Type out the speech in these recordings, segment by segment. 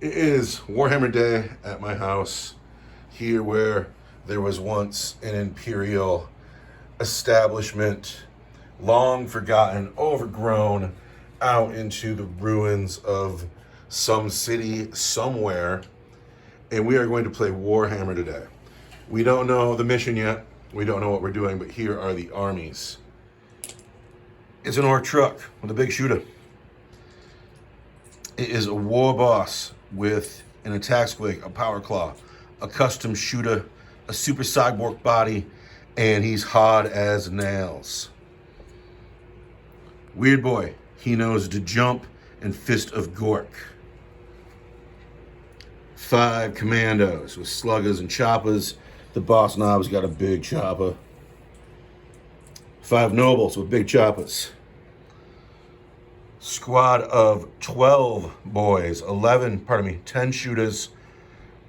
It is Warhammer Day at my house, here where there was once an imperial establishment, long forgotten, overgrown, out into the ruins of some city somewhere, and we are going to play Warhammer today. We don't know the mission yet, we don't know what we're doing, but here are the armies. It's an Ork truck with a big shooter. It is a war boss with an attack squig, a power claw, a custom shooter, a super cyborg body, and he's hard as nails. Weird boy, he knows to jump and fist of Gork. 5 commandos with sluggers and choppers. The boss knob's got a big chopper. 5 nobles with big choppers. Squad of 12 boys, 10 shooters,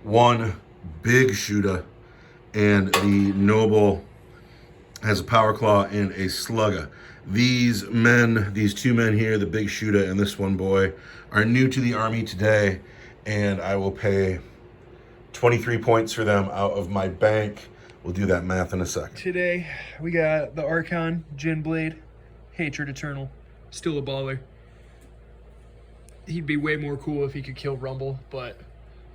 1 big shooter, and the noble has a power claw and a slugger. These two men here, the big shooter and this one boy, are new to the army today, and I will pay 23 points for them out of my bank. We'll do that math in a second. Today, we got the Archon, Gin Blade, Hatred Eternal, still a baller. He'd be way more cool if he could kill Rumble, but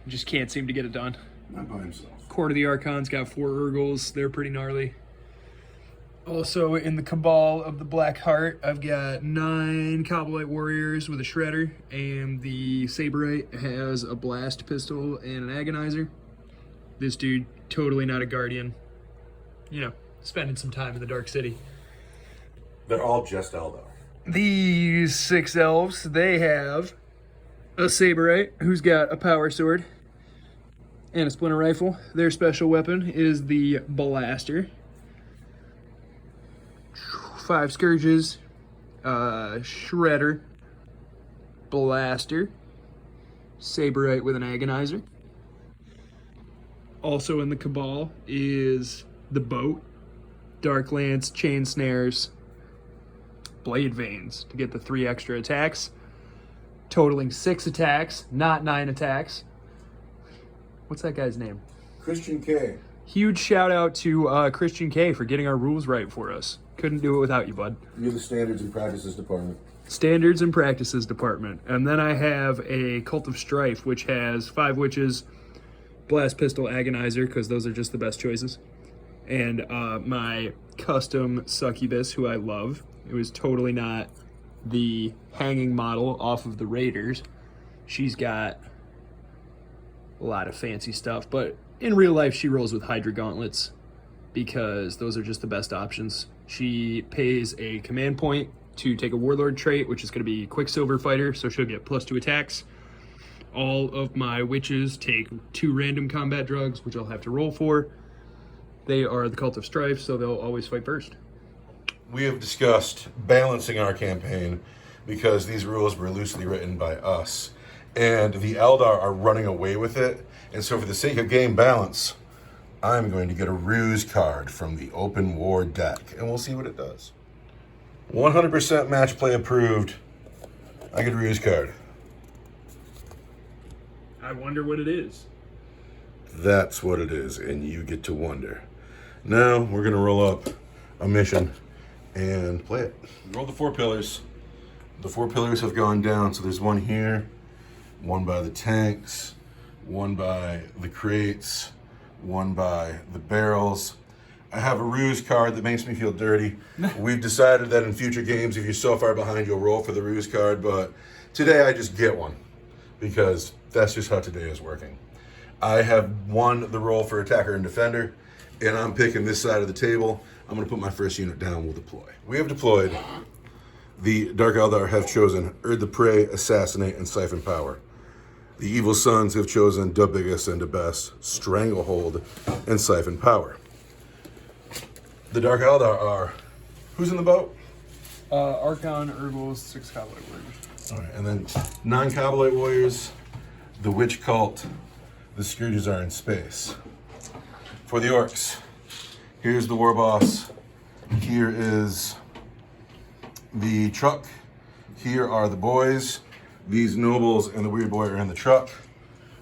just can't seem to get it done. Not by himself. Court of the Archon's got 4 Urgles. They're pretty gnarly. Also, in the Cabal of the Black Heart, I've got 9 Cobblite Warriors with a Shredder, and the Saberite has a Blast Pistol and an Agonizer. This dude, totally not a Guardian. You know, spending some time in the Dark City. They're all just Eldar. These 6 elves, they have a Saberite who's got a power sword and a splinter rifle. Their special weapon is the Blaster. 5 Scourges, Shredder, Blaster, Saberite with an Agonizer. Also in the Cabal is the Boat, Dark Lance, Chain Snares, Blade Veins to get the 3 extra attacks, totaling 6 attacks, not 9 attacks. What's that guy's name? Christian K. Huge shout out to Christian K for getting our rules right for us. Couldn't do it without you, bud. You're the Standards and Practices Department. Standards and Practices Department. And then I have a Cult of Strife, which has 5 Witches, Blast Pistol, Agonizer, because those are just the best choices. And my custom Succubus, who I love. It was totally not the hanging model off of the Raiders. She's got a lot of fancy stuff, but in real life she rolls with Hydra Gauntlets because those are just the best options. She pays a command point to take a Warlord trait, which is going to be Quicksilver Fighter, so she'll get +2 attacks. All of my witches take 2 random combat drugs, which I'll have to roll for. They are the Cult of Strife, so they'll always fight first. We have discussed balancing our campaign because these rules were loosely written by us, and the Eldar are running away with it. And so for the sake of game balance, I'm going to get a ruse card from the open war deck, and we'll see what it does. 100% match play approved. I get a ruse card. I wonder what it is. That's what it is, and you get to wonder. Now we're going to roll up a mission and play it. Roll the 4 pillars. The 4 pillars have gone down, so there's 1 here, 1 by the tanks, 1 by the crates, 1 by the barrels. I have a ruse card that makes me feel dirty. We've decided that in future games, if you're so far behind, you'll roll for the ruse card, but today I just get 1 because that's just how today is working. I have won the roll for attacker and defender, and I'm picking this side of the table. I'm going to put my first unit down. We'll deploy. We have deployed. The Dark Eldar have chosen Erd the Prey, Assassinate, and Siphon Power. The Evil Sons have chosen Da Biggest and Da Best, Stranglehold, and Siphon Power. The Dark Eldar are... Who's in the boat? Archon, Urgles, 6 Cobblite Warriors. All right, and then 9 Cobblite Warriors, the Witch Cult, the Scourges are in space. For the Orks, here's the War Boss. Here is the truck. Here are the boys. These nobles and the weird boy are in the truck.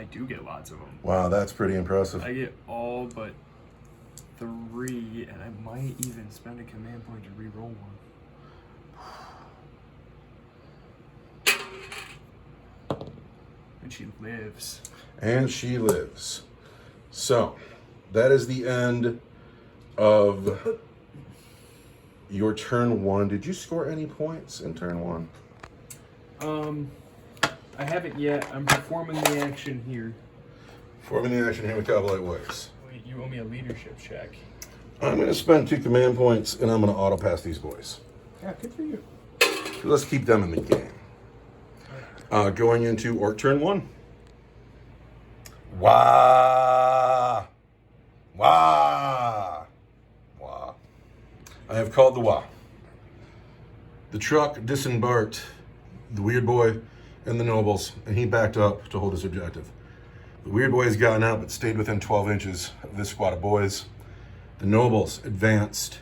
I do get lots of them. Wow, that's pretty impressive. I get all but 3, and I might even spend a command point to re-roll one. And she lives. And she lives. So, that is the end of your turn 1. Did you score any points in turn 1? I haven't yet. I'm performing the action here. Performing the action here with Cowboy Ways. Wait, you owe me a leadership check. I'm going to spend 2 command points, and I'm going to auto-pass these boys. Yeah, good for you. Let's keep them in the game. Going into Orc turn 1. Wah! Wah! Wah. I have called the Wah. The truck disembarked the weird boy and the nobles, and he backed up to hold his objective. The weird boy has gotten out but stayed within 12 inches of this squad of boys. The nobles advanced,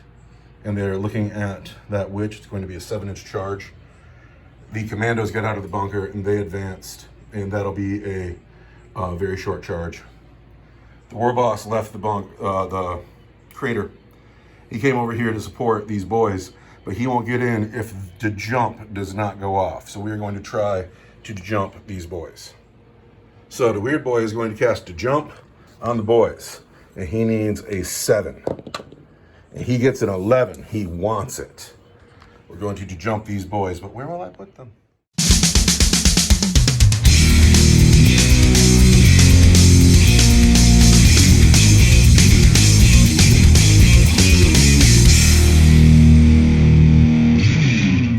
and they're looking at that witch. It's going to be a 7-inch charge. The commandos got out of the bunker, and they advanced, and that'll be a very short charge. The war boss left the crater. He came over here to support these boys, but he won't get in if the jump does not go off. So we are going to try to jump these boys. So the weird boy is going to cast a jump on the boys, and he needs a 7. And he gets an 11. He wants it. We're going to jump these boys, but where will I put them?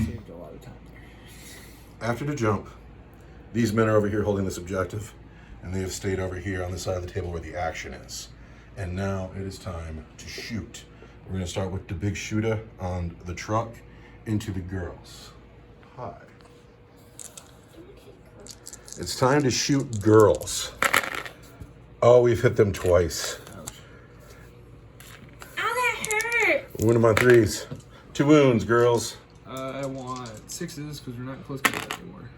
Saved a lot of time there. After the jump, these men are over here holding this objective, and they have stayed over here on the side of the table where the action is. And now it is time to shoot. We're going to start with the big shooter on the truck into the girls. Hi. It's time to shoot girls. Oh, we've hit them twice. Ow, that hurt! Wound them on 3s. 2 wounds, girls. I want 6s because we're not close to that anymore.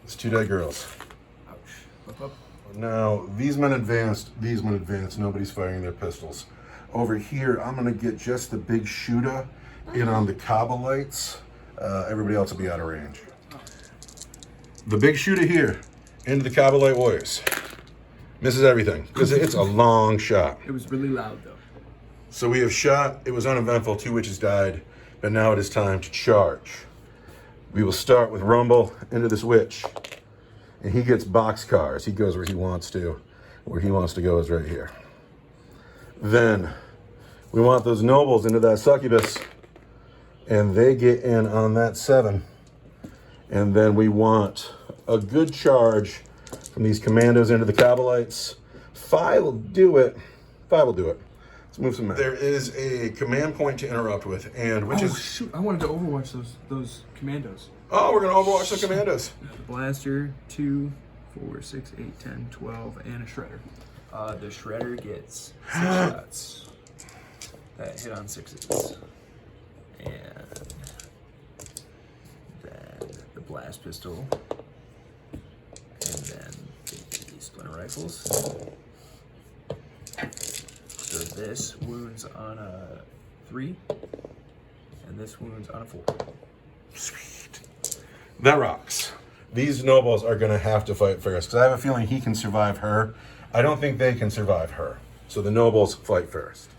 It's 2 dead girls. Ouch. Up, up. Now, these men advanced, nobody's firing their pistols. Over here, I'm gonna get just the big shooter in on the Kabbalites. Everybody else will be out of range. The big shooter here into the Kabbalite warriors. Misses everything, because it's a long shot. It was really loud though. So we have shot, it was uneventful, 2 witches died, but now it is time to charge. We will start with Rumble into this witch. And he gets boxcars. He goes where he wants to. Where he wants to go is right here. Then we want those nobles into that succubus. And they get in on that 7. And then we want a good charge from these commandos into the Kabbalites. 5 will do it. 5 will do it. Let's move some men. There is a command point to interrupt with, and which is... shoot! I wanted to overwatch those commandos. Oh, we're going to overwatch the commandos. Blaster, 2, 4, 6, 8, 10, 12, and a shredder. The shredder gets 6 shots. That hit on 6s. And then the blast pistol. And then the splinter rifles. So this wounds on a 3. And this wounds on a 4. Sweet. That rocks. These nobles are going to have to fight first, because I have a feeling he can survive her. I don't think they can survive her. So the nobles fight first.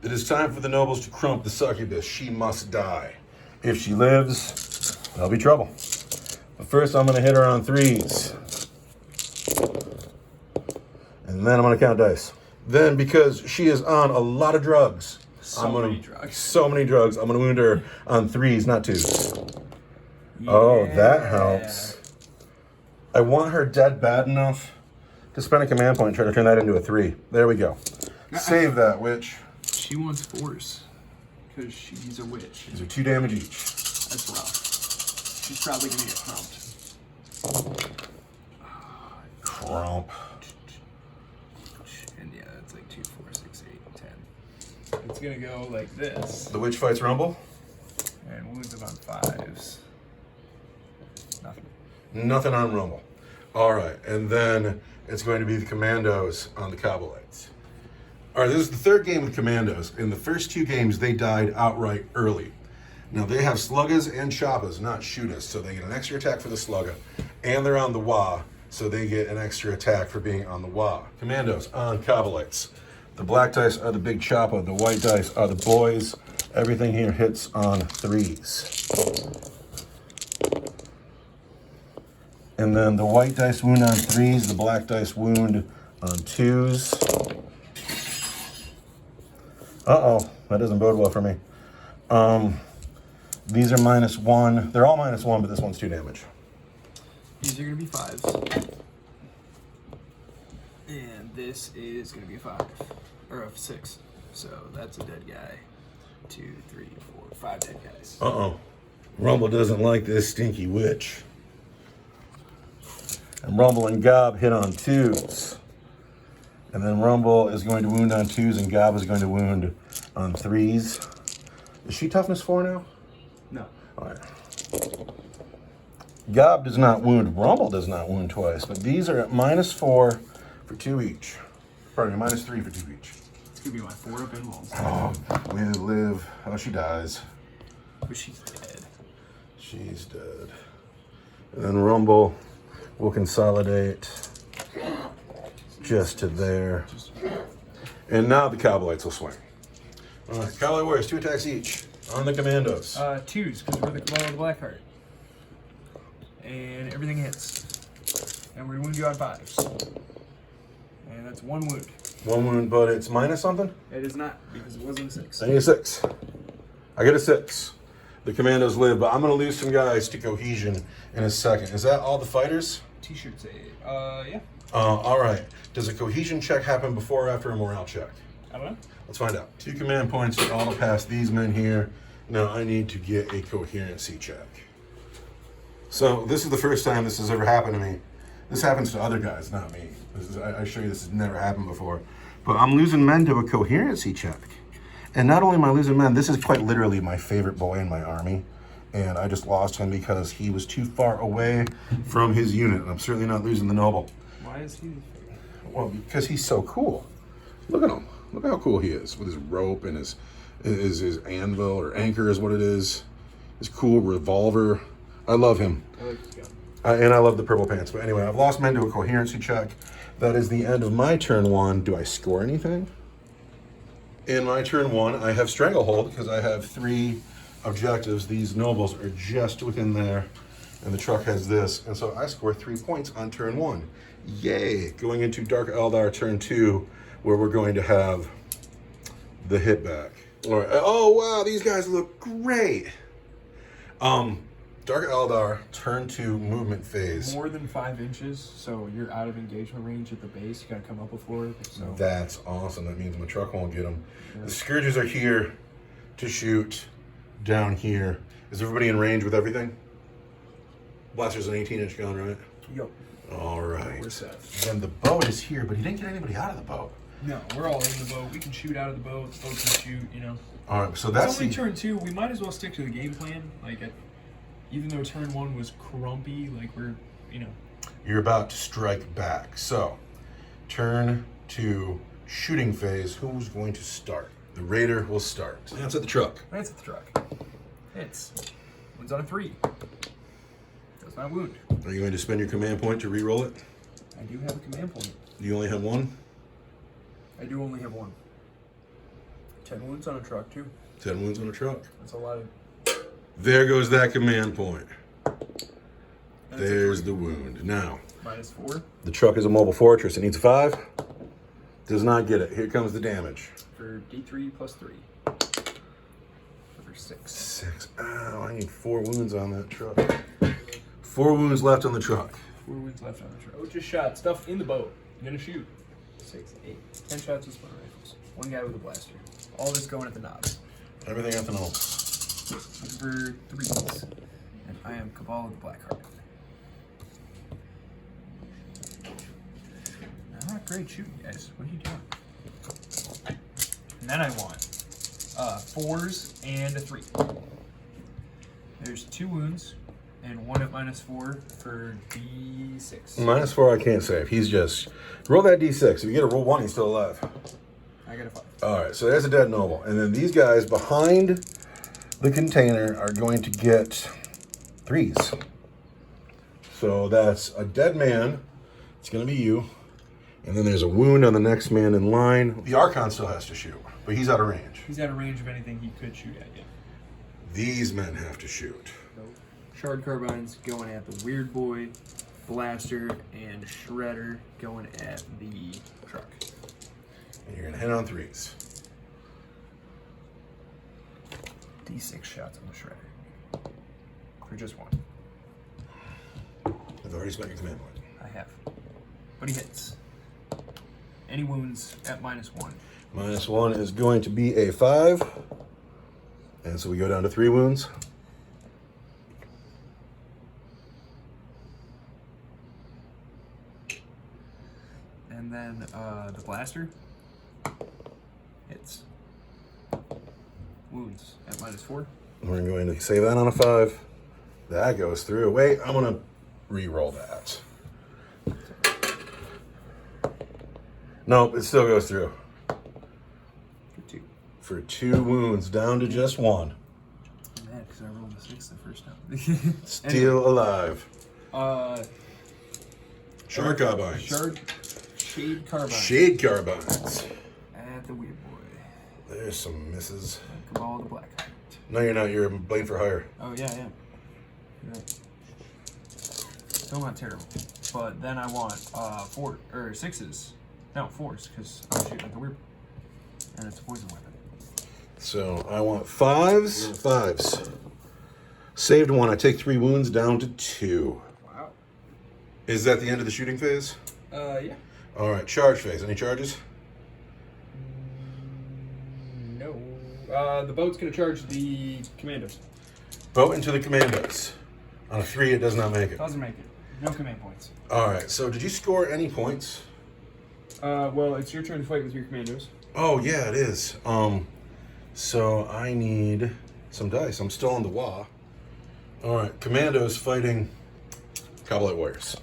It is time for the nobles to crump the succubus. She must die. If she lives, there'll be trouble. But first, I'm going to hit her on 3s. And then I'm going to count dice. Then, because she is on a lot of drugs, so many drugs, I'm going to wound her on 3s, not 2s. Yeah. Oh, that helps. I want her dead bad enough to spend a command point and try to turn that into a 3. There we go. Save that, witch. She wants force, because she's a witch. These are 2 damage each. That's rough. She's probably going to get crumped. Crump. And yeah, that's like 2, 4, 6, 8, 10. It's going to go like this. The witch fights Rumble. And wounds him on 5s. Nothing. Nothing on Rumble. All right, and then it's going to be the Commandos on the Cobalites. All right, this is the third game with Commandos. In the first 2 games, they died outright early. Now, they have Sluggas and Choppas, not Shooters, so they get an extra attack for the Slugga, and they're on the Wah, so they get an extra attack for being on the Wah. Commandos on Cobalites. The black dice are the big Choppa, the white dice are the boys. Everything here hits on 3s. And then the white dice wound on 3s, the black dice wound on 2s. Uh-oh, that doesn't bode well for me. These are -1. They're all -1, but this one's 2 damage. These are going to be 5s. And this is going to be a 5. Or a 6. So that's a dead guy. 2, 3, 4, 5 dead guys. Uh-oh. Rumble doesn't like this stinky witch. And Rumble and Gob hit on 2s. And then Rumble is going to wound on 2s, and Gob is going to wound on 3s. Is she toughness 4 now? No. All right. Gob does not wound. Rumble does not wound twice, but these are at -4 for 2 each. Pardon me, -3 for 2 each. It's going to be my 4 up in walls. Oh, we live. Oh, she dies. But she's dead. She's dead. And then Rumble will consolidate just to there. And now the Cobalites will swing. Cowboy Warriors, 2 attacks each on the Commandos. 2s, because we're the Commando of the Blackheart. And everything hits. And we're going to wound you on 5s. And that's 1 wound. 1 wound, but it's minus something? It is not, because it wasn't a 6. I need a 6. I get a 6. The Commandos live, but I'm going to lose some guys to Cohesion in a second. Is that all the fighters? T-shirt say, yeah. All right. Does a Cohesion check happen before or after a morale check? I don't know. Let's find out. 2 command points to auto pass these men here. Now I need to get a coherency check. So this is the first time this has ever happened to me. This happens to other guys, not me. I assure you this has never happened before. But I'm losing men to a coherency check. And not only am I losing men, this is quite literally my favorite boy in my army. And I just lost him because he was too far away from his unit. And I'm certainly not losing the noble. Why is he? Well, because he's so cool. Look at him. Look how cool he is with his rope and his anvil or anchor is what it is. His cool revolver. I love him. I like this gun. And I love the purple pants. But anyway, I've lost men to a coherency check. That is the end of my turn 1. Do I score anything? In my turn 1, I have Stranglehold because I have 3 objectives. These nobles are just within there. And the truck has this. And so I score 3 points on turn 1. Yay! Going into Dark Eldar turn 2, where we're going to have the hit back. All right. Oh, wow, these guys look great. Dark Eldar turn 2 movement phase. More than 5 inches, so you're out of engagement range at the base. You got to come up before it. So. That's awesome. That means my truck won't get them. Yeah. The Scourges are here to shoot down here. Is everybody in range with everything? Blaster's an 18-inch gun, right? Yep. All right. We're set. Then the boat is here, but he didn't get anybody out of the boat. No, we're all in the boat. We can shoot out of the boat. The boat can shoot, you know. All right, so that's it's only turn 2. We might as well stick to the game plan. Like, even though turn 1 was crumpy, like we're, you know. You're about to strike back. So, turn 2 shooting phase. Who's going to start? The Raider will start. That's at the truck. That's at the truck. Hits. Wounds on a 3. Does not wound. Are you going to spend your command point to re-roll it? I do have a command point. Do you only have 1? I do only have 1. 10 wounds on a truck, too. 10 wounds on a truck. That's a lot of... There goes that command point. There's the wound. Now, -4. the truck is a mobile fortress. It needs a 5. Does not get it. Here comes the damage. For D3 plus 3. For 6. 6. Ow, I need 4 wounds on that truck. 4 wounds left on the truck. 4 wounds left on the truck. Oh, just shot. Stuff in the boat. I'm gonna shoot. 6, 8. 10 shots with splinter rifles. 1 guy with a blaster. All this going at the knobs. Everything at the knobs. For 3s. And I am Cabal of the Blackheart. Not great shooting, guys. What are you doing? And then I want 4s and a 3. There's 2 wounds And 1 at -4 for D6. -4, I can't save. He's just roll that D6. If you get a roll 1, he's still alive. I got a 5. All right, so there's a dead noble, and then these guys behind the container are going to get 3s. So that's a dead man. It's going to be you. And then there's a wound on the next man in line. The Archon still has to shoot, but he's out of range. He's out of range of anything he could shoot at, yeah. These men have to shoot. Shard carbines going at the Weird Boy, Blaster, and Shredder going at the truck. And you're going to hit on 3s. D6 shots on the Shredder. For just 1. I've already spent your command point. I have. But he hits. Any wounds at -1. -1 is going to be a 5. And so we go down to 3 wounds. And then the Blaster hits. Wounds at -4. We're going to save that on a 5. That goes through. Wait, I'm going to re-roll that. Nope, it still goes through. For 2. For 2 wounds, down to just 1. I'm mad because I rolled a 6 the first time. Still alive. Shard carbines. Shade carbines. Shade carbines. At the Weird Boy. There's some misses. Cabal the Black Knight. No, you're not. You're Blade for Hire. Oh, yeah, yeah. You're right. Still not terrible. But then I want 4 or 6s. No, 4s, because I'm shooting at the Weird Boy. And it's a poison weapon. So I want 5s. 5s. Saved 1. I take 3 wounds down to 2. Wow. Is that the end of the shooting phase? Yeah. All right, charge phase. Any charges? No. The boat's going to charge the commandos. Boat into the commandos. On a 3, it does not make it. Doesn't make it. No command points. All right, so did you score any points? Well, it's your turn to fight with your commandos. Oh, yeah, it is. So I need some dice. I'm still on the wah. All right, commandos fighting Cobblite Warriors.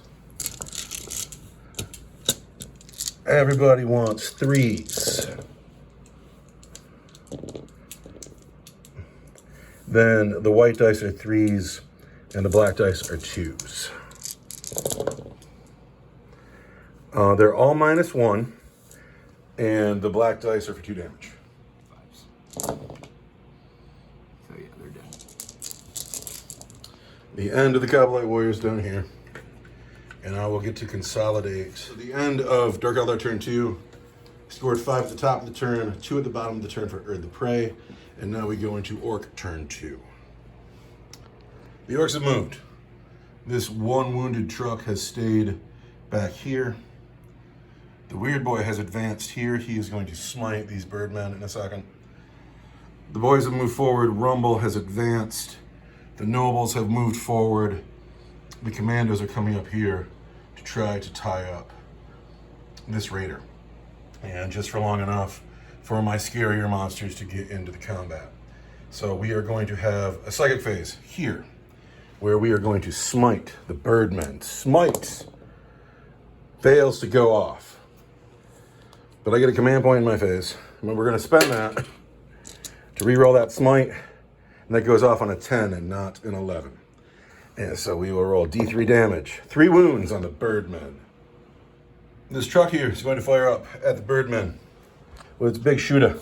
Everybody wants 3s. Then the white dice are 3s, and the black dice are 2s. They're all -1, and the black dice are for 2 damage. 5s. So yeah, they're dead. The end of the Cobblite Warriors down here. And I will get to consolidate. So the end of Dark Eldar turn 2. Scored 5 at the top of the turn, 2 at the bottom of the turn for Erd the Prey. And now we go into Orc turn 2. The Orcs have moved. This 1 wounded truck has stayed back here. The Weird Boy has advanced here. He is going to smite these birdmen in a second. The boys have moved forward. Rumble has advanced. The nobles have moved forward. The commandos are coming up here to try to tie up this raider. And just for long enough for my scarier monsters to get into the combat. So we are going to have a psychic phase here, where we are going to smite the birdmen. Smite fails to go off. But I get a command point in my phase. And we're going to spend that to re-roll that smite. And that goes off on a 10 and not an 11. And so we will roll D3 damage. 3 wounds on the birdmen. This truck here is going to fire up at the birdmen with its big shooter.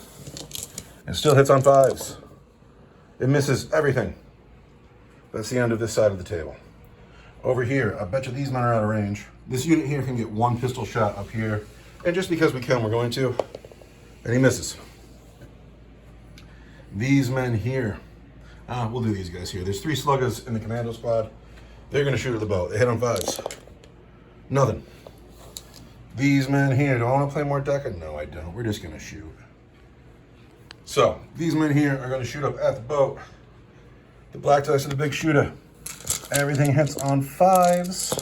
It still hits on 5s. It misses everything. That's the end of this side of the table. Over here, I bet you these men are out of range. This unit here can get 1 pistol shot up here. And just because we can, we're going to. And he misses. These men here. We'll do these guys here. There's 3 sluggers in the commando squad. They're going to shoot at the boat. They hit on 5s. Nothing. These men here. Do I want to play more Deca? No, I don't. We're just going to shoot. So, these men here are going to shoot up at the boat. The black dice are the big shooter. Everything hits on 5s.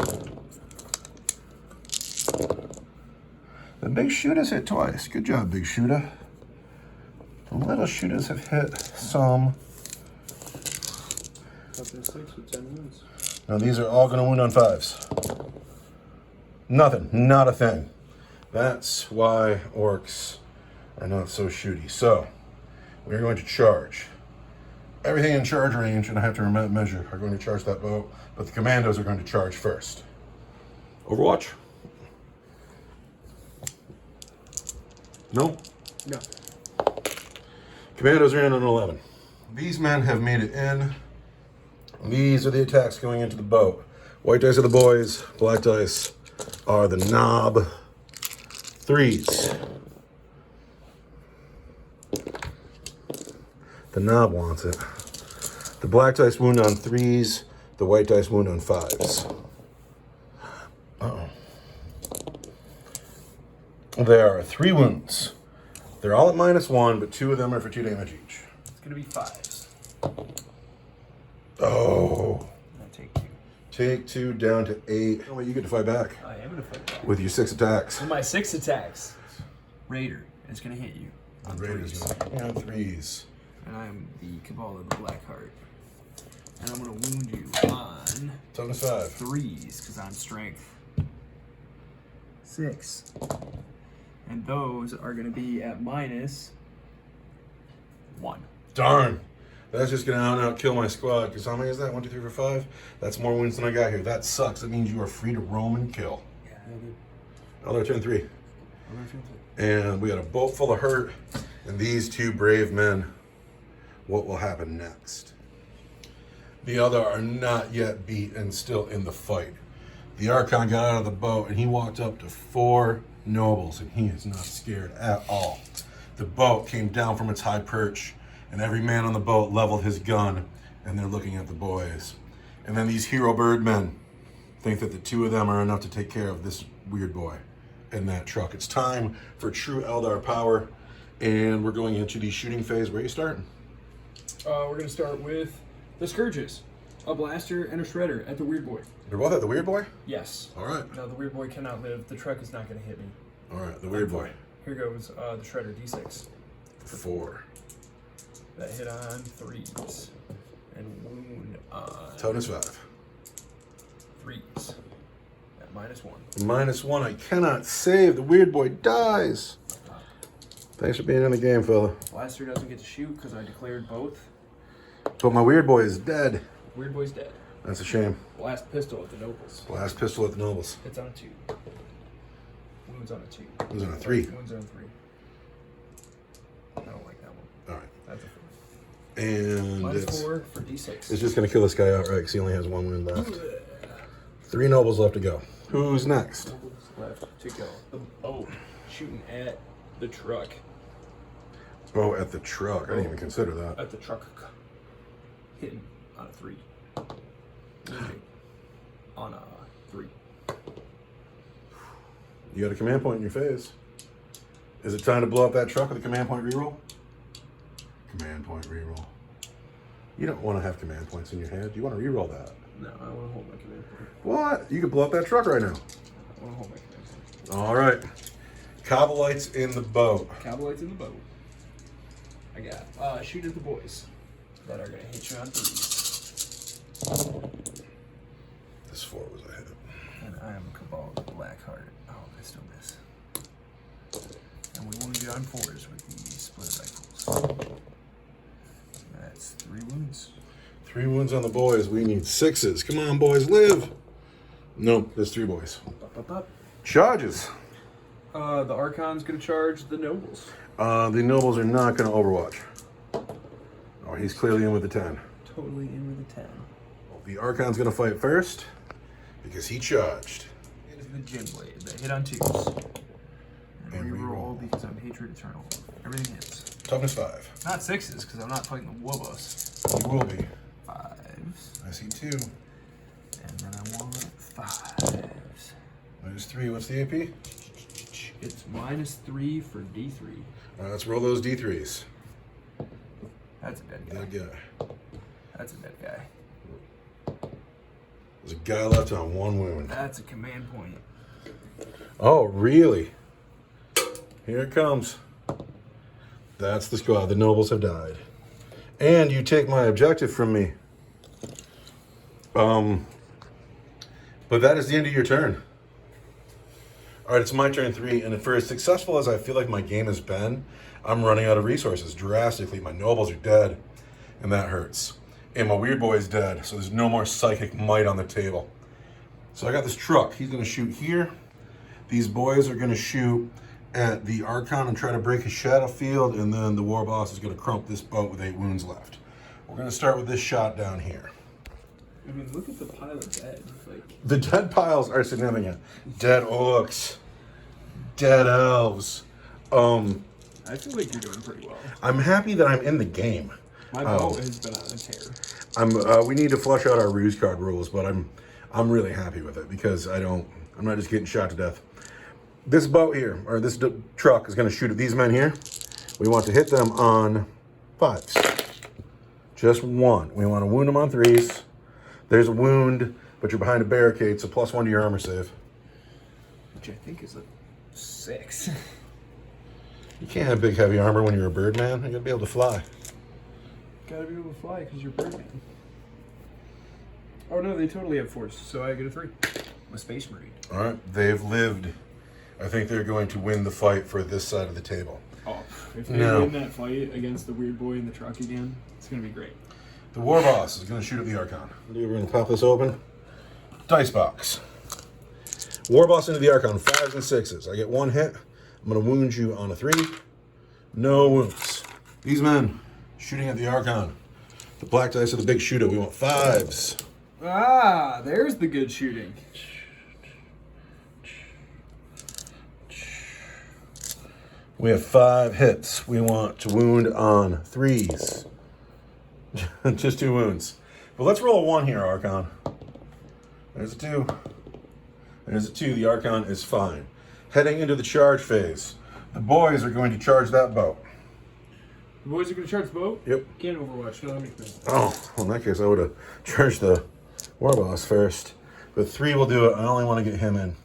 The big shooters hit twice. Good job, big shooter. The little shooters have hit some. Up to 6 with 10 wounds. Now these are all going to wound on 5s. Nothing, not a thing. That's why orcs are not so shooty. So we're going to charge. Everything in charge range, and I have to measure, are going to charge that boat, but the commandos are going to charge first. Overwatch? No? No. Commandos are in on 11. These men have made it in. These are the attacks going into the boat. White dice are the boys, black dice are the knob 3s. The knob wants it. The black dice wound on 3s, the white dice wound on 5s. Uh-oh. There are 3 wounds. They're all at -1, but 2 of them are for 2 damage each. It's gonna be 5s. Oh. Take 2. Take 2 down to 8. Oh, wait, you get to fight back. I am gonna fight back. With your 6 attacks. With my 6 attacks. Raider is gonna hit you. On Raiders on 3s. And I am the Cabal of the Black Heart. And I'm gonna wound you on Toughness 5. 3s, because I'm strength 6. And those are gonna be at -1. Darn. That's just gonna out kill my squad. Because how many is that? 1, 2, 3, 4, 5? That's more wounds than I got here. That sucks. That means you are free to roam and kill. Yeah, I did. Other turn 3. Other turn 3. And we got a boat full of hurt. And these 2 brave men. What will happen next? The other are not yet beat and still in the fight. The Archon got out of the boat and he walked up to 4 nobles and he is not scared at all. The boat came down from its high perch and every man on the boat leveled his gun and they're looking at the boys. And then these hero bird men think that the 2 of them are enough to take care of this weird boy in that truck. It's time for true Eldar power and we're going into the shooting phase. Where are you starting? We're gonna start with the Scourges, a blaster and a shredder at the Weird Boy. They're both at the Weird Boy? Yes. All right. No, the Weird Boy cannot live. The truck is not gonna hit me. All right, the Weird Boy. Here goes the shredder D6. 4. That hit on 3s and wound on Toughness 5. 3s at -1. -1. I cannot save. The Weird Boy dies. Thanks for being in the game, fella. Blaster doesn't get to shoot because I declared both. But my Weird Boy is dead. Weird Boy's dead. That's a shame. Blast pistol at the nobles. Blast pistol at the nobles. Hits on a 2. Wounds on a 2. Wounds on a 3. Wounds on a 3. I don't like that one. All right. That's a 4. And -4 for D6. it's just going to kill this guy outright because he only has 1 wound left. 3 nobles left to go. Who's next? Nobles left to go. The boat shooting at the truck. Oh, at the truck. I didn't even consider that. At the truck. Hitting on a 3. Wounding on a 3. You got a command point in your phase. Is it time to blow up that truck with a command point reroll? Command point reroll. You don't want to have command points in your hand. You want to reroll that. No, I want to hold my command point. What? You could blow up that truck right now. I want to hold my command point. All right. Cobblites in the boat. Cowboys in the boat. I got shoot at the boys that are going to hit you on 3s. This 4 was a hit. And I am Cabal of the Black Heart. Oh, I still miss. And we wound you on 4s with the split rifles. That's 3 wounds. 3 wounds on the boys. We need 6s. Come on, boys, live. Nope, there's 3 boys. Up. Charges. The Archon's going to charge the nobles. The nobles are not going to overwatch. Oh, he's clearly in with the 10. Totally in with the 10. The Archon's going to fight first because he charged. It is the Gin Blade. They hit on 2s. And And reroll reroll. because I'm Hatred Eternal. Everything hits. Toughness 5. Not 6s because I'm not fighting the Wobos. He will be. 5s. I see 2. And then I want 5s. There's 3. What's the AP? It's -3 for D3. All right, let's roll those D3s. That's a dead guy. Good guy. That's a dead guy. There's a guy left on 1 wound. That's a command point. Oh, really? Here it comes. That's the squad. The nobles have died. And you take my objective from me. But that is the end of your turn. All right, it's my turn 3, and for as successful as I feel like my game has been, I'm running out of resources drastically. My nobles are dead, and that hurts. And my weird boy is dead, so there's no more psychic might on the table. So I got this truck. He's going to shoot here. These boys are going to shoot at the Archon and try to break his shadow field, and then the war boss is going to crump this boat with 8 wounds left. We're going to start with this shot down here. I mean, look at the pile of dead. Like, the dead piles are significant. Dead orcs, dead elves. I feel like you're doing pretty well. I'm happy that I'm in the game. My boat has been on a tear. We need to flush out our ruse card rules, but I'm really happy with it because I'm not just getting shot to death. This boat here, or this truck, is going to shoot at these men here. We want to hit them on 5s. Just 1. We want to wound them on 3s. There's a wound, but you're behind a barricade, so +1 to your armor save. Which I think is a 6. You can't have big, heavy armor when you're a bird, man. You gotta be able to fly. Gotta be able to fly because you're Birdman. Oh no, they totally have force, so I get a 3. I'm a space marine. All right, they've lived. I think they're going to win the fight for this side of the table. Oh, if they win that fight against the weird boy in the truck again, it's gonna be great. The war boss is going to shoot at the Archon. We're going to pop this open. Dice box. War boss into the Archon, 5s and 6s. I get 1 hit. I'm going to wound you on a 3. No wounds. These men shooting at the Archon. The black dice are the big shooter. We want 5s. Ah, there's the good shooting. We have 5 hits. We want to wound on 3s. Just 2 wounds. But let's roll a 1 here, Archon. There's a 2. There's a 2. The Archon is fine. Heading into the charge phase. The boys are going to charge that boat. The boys are going to charge the boat? Yep. Can't Overwatch. Don't have anything. Oh, well, in that case, I would have charged the war boss first. But 3 will do it. I only want to get him in.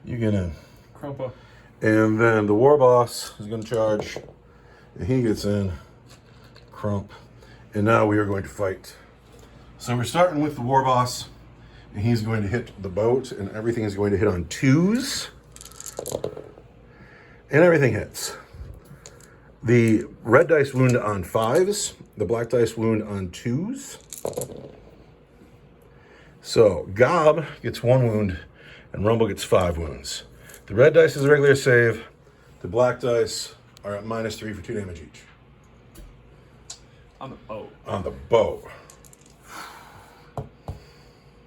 You get in. Crumpa. And then the war boss is going to charge. And he gets in. Crump. And now we are going to fight. So we're starting with the war boss, and he's going to hit the boat, and everything is going to hit on 2s. And everything hits. The red dice wound on 5s, the black dice wound on 2s. So Gob gets 1 wound, and Rumble gets 5 wounds. The red dice is a regular save. The black dice are at -3 for 2 damage each. On the boat. On the boat.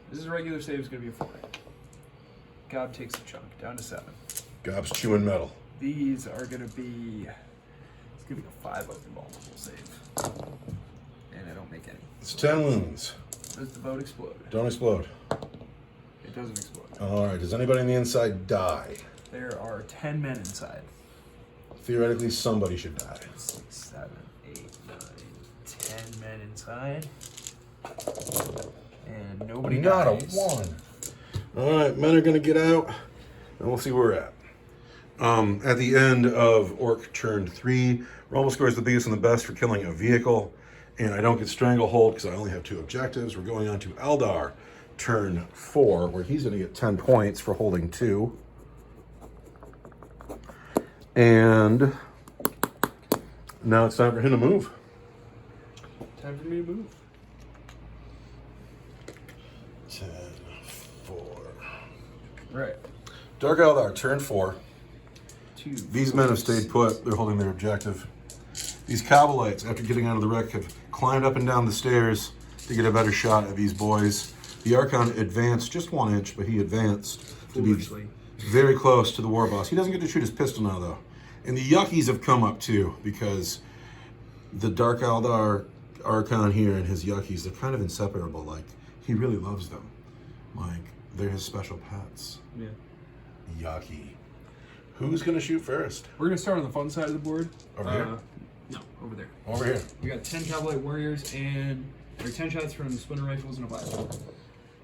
This is a regular save. It's going to be a 4. Gob takes a chunk. Down to 7. Gob's chewing metal. These are going to be... It's going to be a 5 of the multiple save. And I don't make any. It's 10 wounds. Does the boat explode? Don't explode. It doesn't explode. All right. Does anybody on the inside die? There are 10 men inside. Theoretically, somebody should die. 6, 7, 8, 9, 10 men inside. And nobody Not dies. a 1. All right. Men are going to get out, and we'll see where we're at. At the end of Orc turn 3, Rumble scores the biggest and the best for killing a vehicle, and I don't get Stranglehold because I only have 2 objectives. We're going on to Eldar turn 4, where he's going to get 10 points for holding 2. And now it's time for him to move. Time for me to move. 10, 4. Right. Dark Eldar turn 4. 2. These men have stayed put. They're holding their objective. These Cabalites, after getting out of the wreck, have climbed up and down the stairs to get a better shot at these boys. The Archon advanced just 1 inch, but he advanced to be very close to the war boss. He doesn't get to shoot his pistol now, though. And the Yuckies have come up, too, because the Dark Eldar Archon here and his Yuckies, they're kind of inseparable. Like, he really loves them. Like, they're his special pets. Yeah. Yucky. Who's going to shoot first? We're going to start on the fun side of the board. Over here? No, over there. Over here. We got 10 Cavalry Warriors and there are 10 shots from splinter rifles and a black bolt.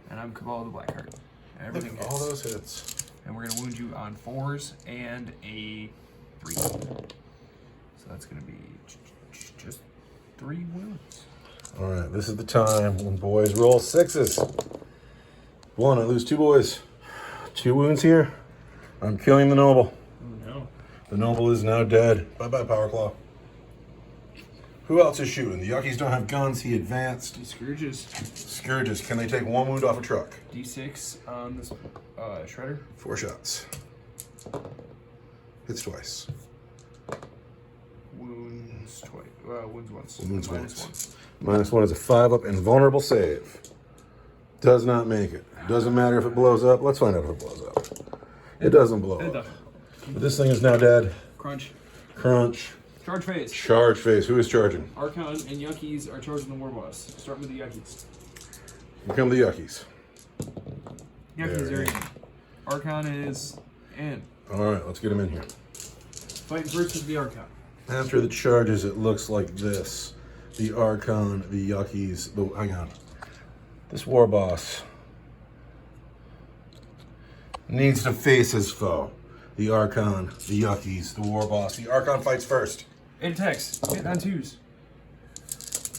And I'm Cabal the Blackheart. Everything Look at all those hits. And we're going to wound you on 4s and a 3. So that's going to be just 3 wounds. All right, this is the time when boys roll 6s. 1, I lose 2 boys. 2 wounds here. I'm killing the noble. Oh no. The noble is now dead. Bye-bye, Power Claw. Who else is shooting? The Yuckies don't have guns. He advanced. Scourges. Scourges. Can they take 1 wound off a truck? D6 on this shredder. 4 shots. Hits twice. Wounds twice. Wounds once. Wounds Minus once. -1 is a 5-up invulnerable save. Does not make it. Doesn't matter if it blows up. Let's find out if it blows up. It doesn't blow It up. doesn't. But this thing is now dead. Crunch. Crunch. Charge phase. Charge phase. Who is charging? Archon and Yuckies are charging the war boss. Starting with the Yuckies. Here come the Yuckies. Yuckies There are it in. Archon is in. All right, let's get him in here. Fighting first with the Archon. After the charges, it looks like this. The Archon, the Yuckies. Oh, hang on. This war boss needs to face his foe. The Archon, the Yuckies, the war boss. The Archon fights first. 8 attacks. Hitting on 2s.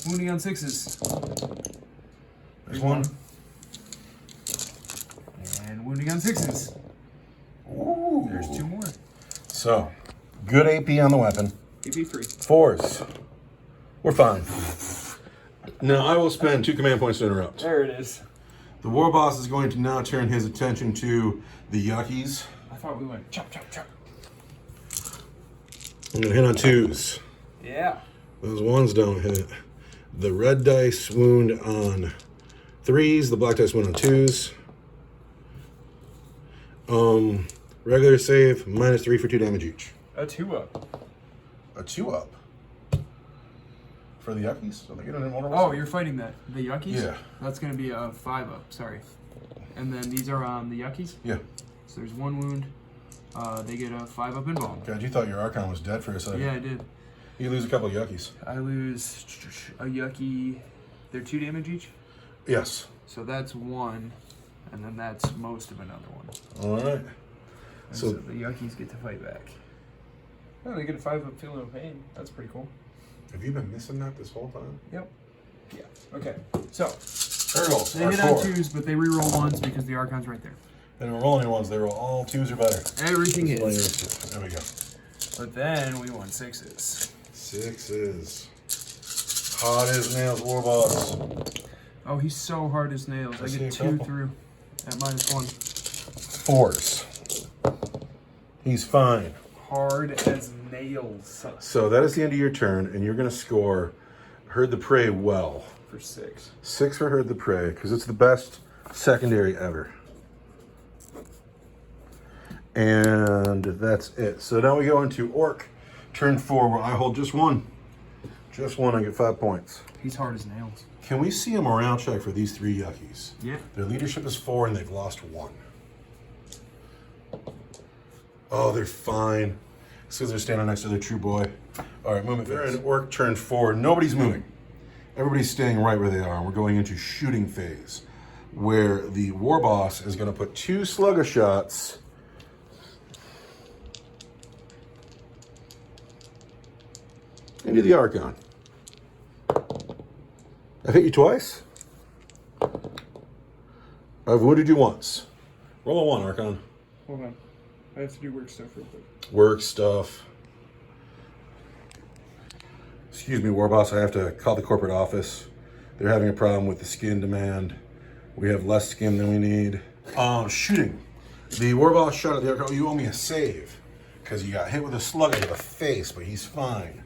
Wounding on 6s. There's 1. And wounding on 6s. Ooh. There's 2 more. So, good AP on the weapon. AP 3. 4s. We're fine. Now, I will spend 2 command points to interrupt. There it is. The war boss is going to now turn his attention to the Yuckies. I thought we went chop, chop, chop. I'm going to hit on 2s. Yeah. Those 1s don't hit. The red dice wound on 3s. The black dice wound on 2s. Regular save, -3 for 2 damage each. A 2-up. A 2-up. For the Yuckies? So they get an invulnerable Oh, save? you're fighting that. The Yuckies? Yeah. That's going to be a 5-up. Sorry. And then these are on the Yuckies? Yeah. So there's 1 wound. They get a 5-up invuln. God, you thought your Archon was dead for a second. Yeah, I did. You lose a couple of Yuckies. I lose a Yucky. They're 2 damage each? Yes. So that's 1. And then that's most of another one. All right. And So- so the Yuckies get to fight back. Oh, they get a 5-up feeling of pain. That's pretty cool. Have you been missing that this whole time? Yep. Yeah. Okay. So Turtles they are hit on 4. 2s, but they reroll 1s because the Archon's right there. They don't roll any 1s. They roll all 2s or better. Everything hits. There we go. But then we won 6s. 6s. Hot as nails, war boss. Oh, he's so hard as nails. I see get a 2 couple. through at -1. 4s. He's fine. Hard as nails So that is the end of your turn, and you're going to score Herd the Prey well. for 6. 6 for Herd the Prey, because it's the best secondary ever. And that's it. So now we go into Orc, turn 4, where I hold just 1. Just 1, I get 5 points. He's hard as nails. Can we see a morale check for these 3 Yuckies? Yeah. Their leadership is 4, and they've lost 1. Oh, they're fine. It's because they're standing next to their true boy. All right, movement. They're in Orc turn 4. Nobody's moving. Everybody's staying right where they are. And we're going into shooting phase, where the war boss is going to put 2 slugger shots into the Archon. I've hit you twice. I've wounded you once. Roll a 1, Archon. Hold on. I have to do work stuff real quick. Work stuff. Excuse me, War Boss, I have to call the corporate office. They're having a problem with the skin demand. We have less skin than we need. Shooting. The War Boss shot at the Archon. Oh, you owe me a save, because you got hit with a slugger to the face, but he's fine.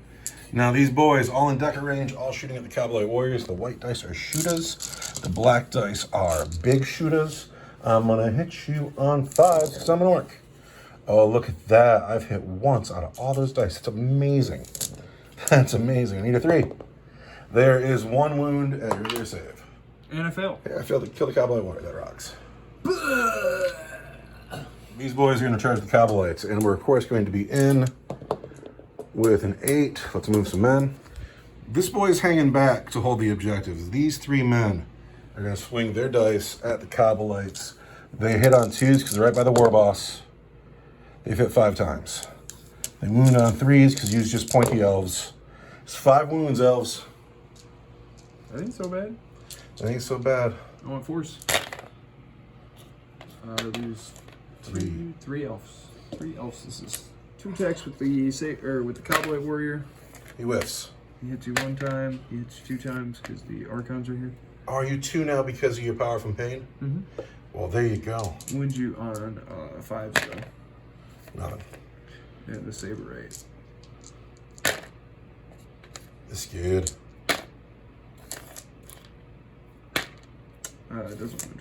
Now these boys, all in Decker range, all shooting at the Cowboy Warriors. The white dice are shooters. The black dice are big shooters. I'm gonna hit you on 5, because I'm an Orc. Oh, look at that. I've hit once out of all those dice. It's amazing. That's amazing. I need a 3. There is 1 wound at your regular save. And I failed. Yeah, I failed to kill the Cowboy Warrior. That rocks. These boys are going to charge the Cowboyites, and we're, of course, going to be in with an 8. Let's move some men. This boy is hanging back to hold the objectives. These 3 men are going to swing their dice at the Cowboyites. They hit on 2s because they're right by the War Boss. They've hit 5 times. They wound on 3s because you use just pointy elves. It's 5 wounds, elves. That ain't so bad. That ain't so bad. I want 4s. There's Three. three elves. This is 2 attacks with the Cowboy Warrior. He whiffs. He hits you 1 time. He hits you 2 times because the Archons are here. Are you 2 now because of your power from pain? Mm-hmm. Well, there you go. Wounds you on 5s though. Nothing. And the Saber Rate. This good. It doesn't wound.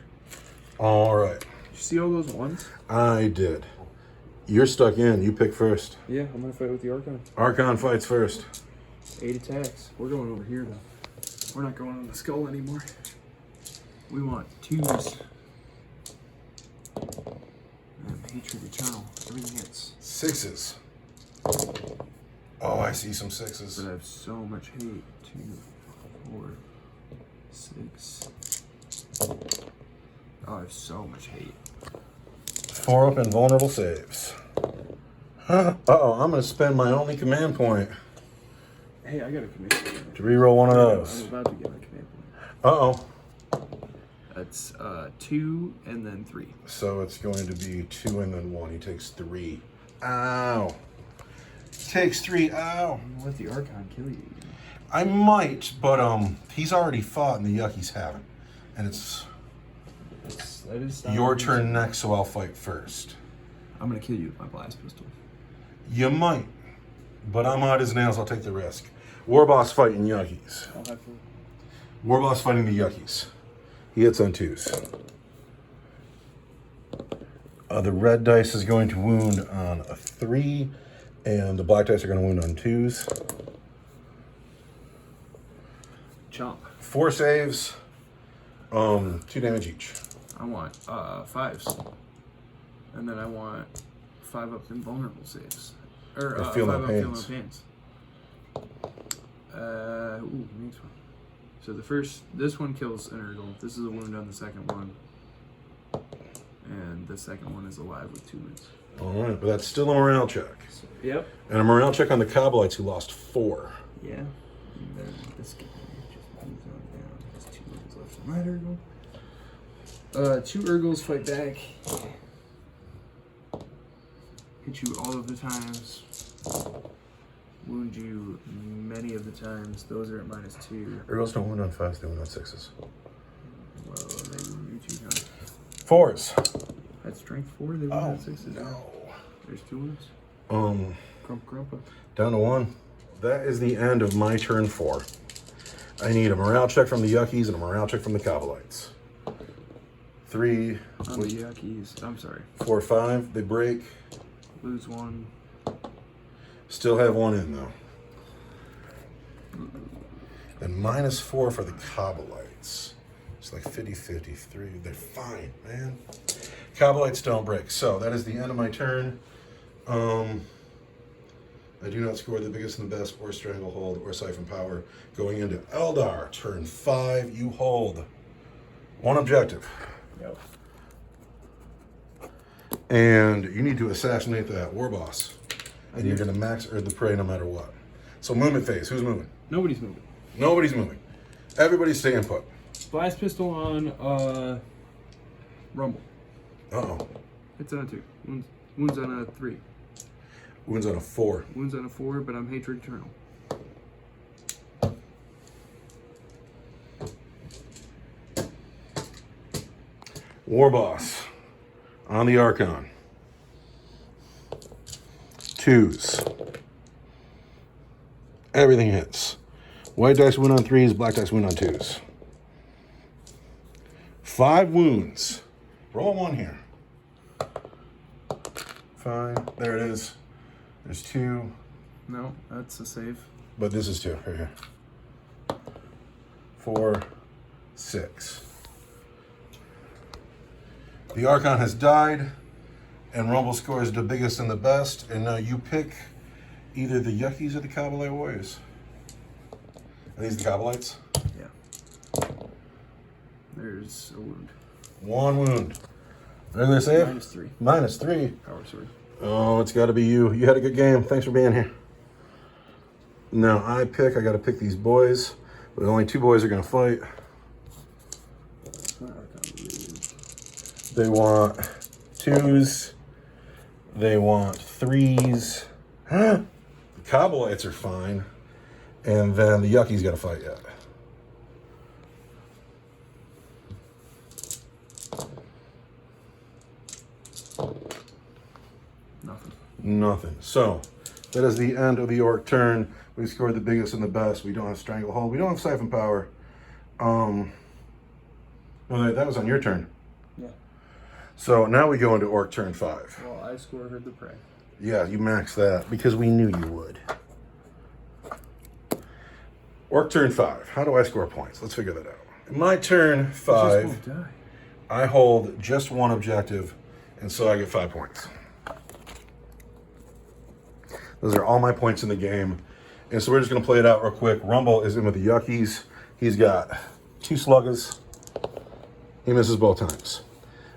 All right. Did you see all those 1s? I did. You're stuck in. You pick first. Yeah, I'm gonna fight with the Archon. Archon fights first. 8 attacks. We're going over here though. We're not going on the skull anymore. We want 2s. And Hatred Eternal. Everything hits. 6s. Oh, I see some 6s. But I have so much hate. 2, 4, 6. Oh, I have so much hate. 4 up and vulnerable saves. Uh-oh, I'm going to spend my only command point Hey, I got a command point. to reroll one of I'm those. about to get my command point. Uh-oh. That's 2 and then 3. So it's going to be 2 and then 1. He takes 3. Ow. Takes 3. Ow. Let the Archon kill you. I might, but he's already fought and the Yuckies haven't. And it's That is your turn next, so I'll fight first. I'm gonna kill you with my blast pistol. You might, but I'm hot as nails. I'll take the risk. Warboss fighting Yuckies. I'll have to. Warboss fighting the Yuckies. He hits on 2s. The red dice is going to wound on a 3, and the black dice are going to wound on 2s. Chomp. 4 saves, 2 damage each. I want 5s. And then I want 5 up invulnerable saves. Or I 5 feel no up feel no pains. pains. Next one. So this one kills an Urgle. This is a wound on the second one. And the second one is alive with 2 wounds. All right, but that's still a morale check. So, yep. And a morale check on the Cobblites who lost 4. Yeah. And then this guy just moves on down. Has 2 Urgles left on that Urgle. 2 Urgles fight back. Hit you all of the times. Wound you many of the times. Those are at -2. Urgles don't wound on 5s, they wound on 6s. Well, they wound you 2 times. 4s. At strength 4, they wound on 6s. No. There's 2 wounds. Grumpa. Down to 1. That is the end of my turn 4. I need a morale check from the Yuckies and a morale check from the Cobblites. 3, On the Yuckies. I'm sorry. 4, 5. They break. Lose 1. Still have 1 in though. And -4 for the Cobblites. It's like 50-53. They're fine, man. Cobblites don't break. So that is the end of my turn. I do not score the biggest and the best, or stranglehold, or siphon power. Going into Eldar, turn 5, you hold 1 objective. Yep. And you need to assassinate that war boss. And you're going to max Earth the Prey no matter what. So movement phase, who's moving? Nobody's moving. Nobody's moving. Everybody's staying put. Blast pistol on Rumble. Uh-oh. It's on a 2. Wounds on a 3. Wounds on a 4. Wounds on a 4, but I'm Hatred Eternal. War boss on the Archon. 2s. Everything hits. White dice win on 3s, black dice win on 2s. 5 wounds. Roll 1 here. 5. There it is. There's 2. No, that's a save. But this is 2 right here. 4, 6. The Archon has died, and Rumble scores the biggest and the best, and now you pick either the Yuckies or the Cobblite Warriors. Are these the Cobblites? Yeah. There's a wound. 1 wound. Regular save? -3. -3. Power sword. Oh, it's got to be you. You had a good game. Thanks for being here. Now I got to pick these boys, but only 2 boys are going to fight. My Archon They want 2s. They want 3s. The Cobblites are fine. And then the Yucky's got to fight yet. Nothing. So, that is the end of the Orc turn. We scored the biggest and the best. We don't have Stranglehold. We don't have Siphon Power. No, that was on your turn. Yeah. So, now we go into Orc turn 5. Well, I scored the prey. Yeah, you maxed that because we knew you would. Orc turn 5. How do I score points? Let's figure that out. In my turn 5, I hold just one objective, and so I get 5 points. Those are all my points in the game. And so we're just going to play it out real quick. Rumble is in with the Yuckies. He's got 2 Sluggas. He misses both times.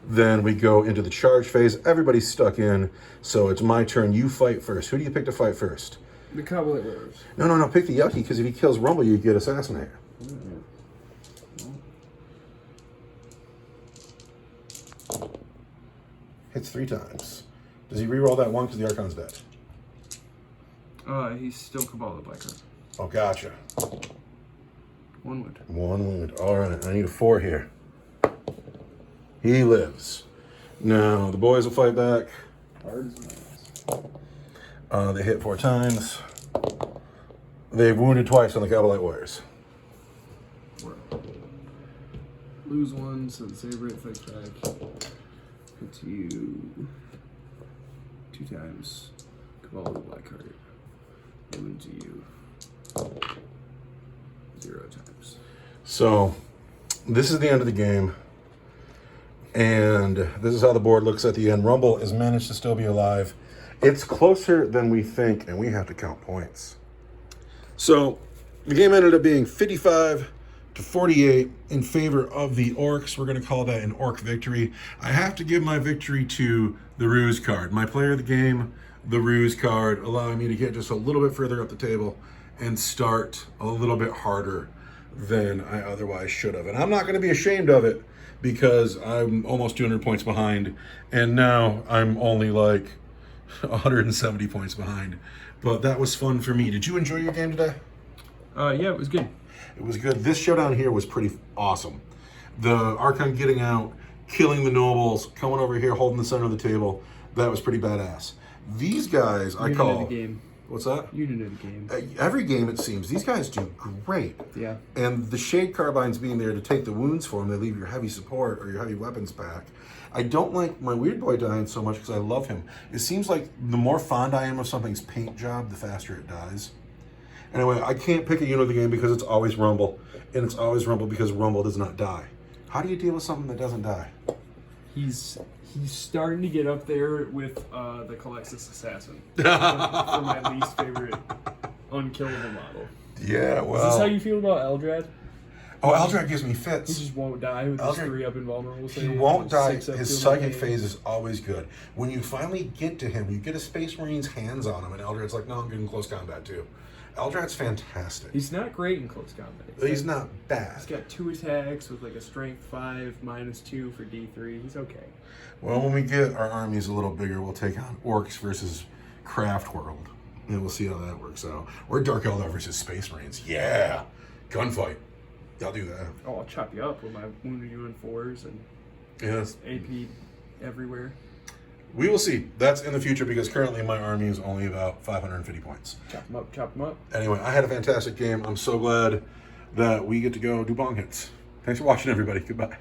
Then we go into the charge phase. Everybody's stuck in, so it's my turn. You fight first. Who do you pick to fight first? The Cobblite Wearers. No. Pick the Yucky, because if he kills Rumble, you get assassinated. Hits 3 times. Does he reroll that 1 because the Archon's dead? He's still Cabal the Black Card. Oh, gotcha. 1 wound. 1 wound. All right, I need a 4 here. He lives. Now, the boys will fight back. Hard as an They hit 4 times. They've wounded twice on the Cobblite Warriors. Lose 1, so the save rate fight back. Hits you 2 times. Cabal the Black Card. Wound to you 0 times. So, this is the end of the game. And this is how the board looks at the end. Rumble has managed to still be alive. It's closer than we think, and we have to count points. So, the game ended up being 55 to 48 in favor of the Orcs. We're going to call that an Orc victory. I have to give my victory to the Ruse card. My player of the game, the Ruse card, allowing me to get just a little bit further up the table and start a little bit harder than I otherwise should have. And I'm not going to be ashamed of it because I'm almost 200 points behind, and now I'm only like 170 points behind. But that was fun for me. Did you enjoy your game today? Yeah, it was good. It was good. This showdown here was pretty awesome. The Archon getting out, killing the nobles, coming over here, holding the center of the table. That was pretty badass. These guys, I call... the game. What's that? You didn't know the game. Every game, it seems. These guys do great. Yeah. And the Shade Carbines being there to take the wounds for them, they leave your heavy support or your heavy weapons back. I don't like my Weird Boy dying so much because I love him. It seems like the more fond I am of something's paint job, the faster it dies. Anyway, I can't pick a unit of the game because it's always Rumble. And it's always Rumble because Rumble does not die. How do you deal with something that doesn't die? He's starting to get up there with the Calexis Assassin. for my least favorite unkillable model. Yeah, well... Is this how you feel about Eldrad? Oh, Eldrad gives me He fits. just won't die with his 3-up invulnerable. He won't die. His psychic phase is always good. When you finally get to him, you get a Space Marine's hands on him, and Eldrad's like, no, I'm getting close combat too. Eldrad's fantastic. He's not great in close combat. He's not bad. He's got 2 attacks with like a strength 5 -2 for D3. He's okay. Well, when we get our armies a little bigger, we'll take on Orcs versus Craft World, and we'll see how that works out. Or Dark Eldar versus Space Marines. Yeah, gunfight. I'll do that. Oh, I'll chop you up with my wounded UN4s and Yes. AP everywhere. We will see. That's in the future because currently my army is only about 550 points. Chop them up, chop them up. Anyway, I had a fantastic game. I'm so glad that we get to go do bong hits. Thanks for watching, everybody. Goodbye.